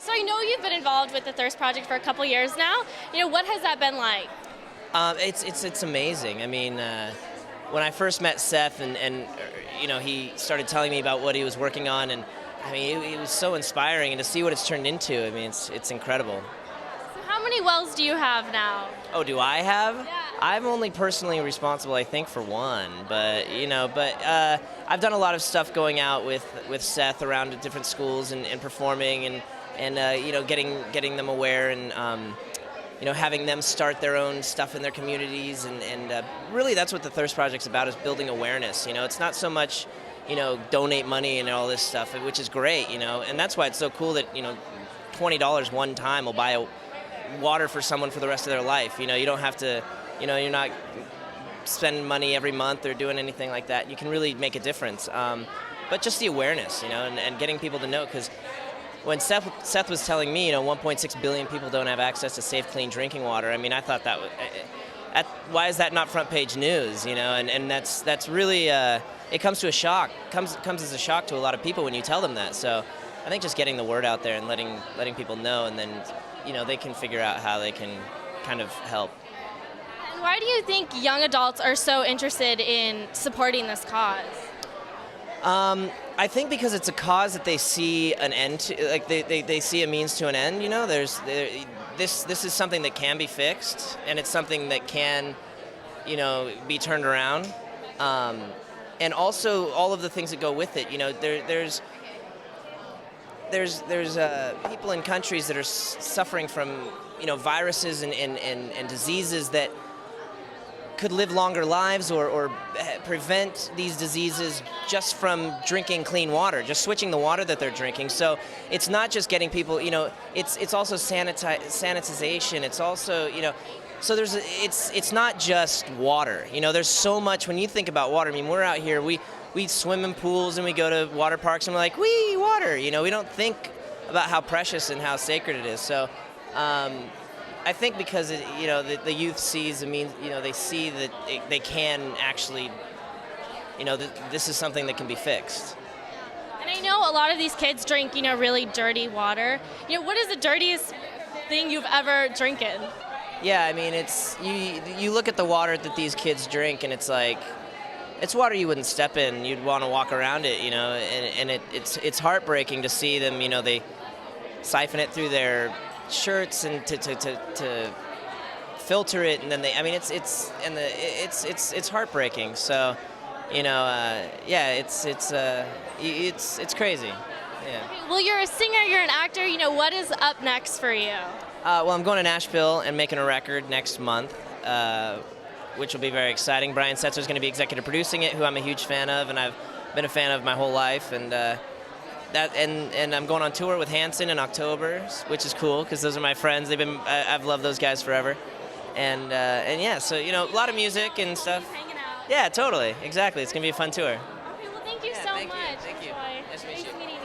So I know you've been involved with the Thirst Project for a couple years now. What has that been like? It's amazing. I mean, when I first met Seth and he started telling me about what he was working on, and I mean it was so inspiring, and to see what it's turned into, I mean it's incredible. So how many wells do you have now? Oh, do I have? Yeah. I'm only personally responsible, I think, for one, but I've done a lot of stuff going out with Seth around to different schools and performing and getting them aware and having them start their own stuff in their communities and really that's what the Thirst Project's about, is building awareness. It's not so much donate money and all this stuff, which is great, and that's why it's so cool that $20 one time will buy a water for someone for the rest of their life. You don't have to, you're not spending money every month or doing anything like that. You can really make a difference. But just the awareness, and getting people to know, because when Seth was telling me, 1.6 billion people don't have access to safe, clean drinking water, I mean, I thought that was, why is that not front page news, and that's really, it comes to a shock, comes as a shock to a lot of people when you tell them that. So I think just getting the word out there and letting people know, and then, they can figure out how they can kind of help. And why do you think young adults are so interested in supporting this cause? I think because it's a cause that they see an end to, like they see a means to an end. This is something that can be fixed, and it's something that can, be turned around. And also all of the things that go with it. There's people in countries that are suffering from viruses and diseases that could live longer lives or prevent these diseases just from drinking clean water, just switching the water that they're drinking. So it's not just getting people, it's also sanitization. It's also, so it's not just water. There's so much when you think about water. I mean, we're out here, we swim in pools and we go to water parks and we're like, wee, water. We don't think about how precious and how sacred it is. So I think because the youth sees, they see that they can actually, this is something that can be fixed. And I know a lot of these kids drink, really dirty water. What is the dirtiest thing you've ever drinking? Yeah, I mean, it's you look at the water that these kids drink, and it's like, it's water you wouldn't step in. You'd want to walk around it, and it's heartbreaking to see them. They siphon it through their shirts and to filter it, and then it's heartbreaking. So, it's crazy. Yeah. Okay, well, you're a singer, you're an actor. What is up next for you? Well, I'm going to Nashville and making a record next month, which will be very exciting. Brian Setzer is going to be executive producing it, who I'm a huge fan of, and I've been a fan of my whole life. And and I'm going on tour with Hanson in October, which is cool because those are my friends. I've loved those guys forever. And yeah, so a lot of music and stuff. Hanging out. Yeah, totally, exactly. It's going to be a fun tour. Okay, well, thank you so much. Thank you. Enjoy. Nice to meet you. Nice meeting you.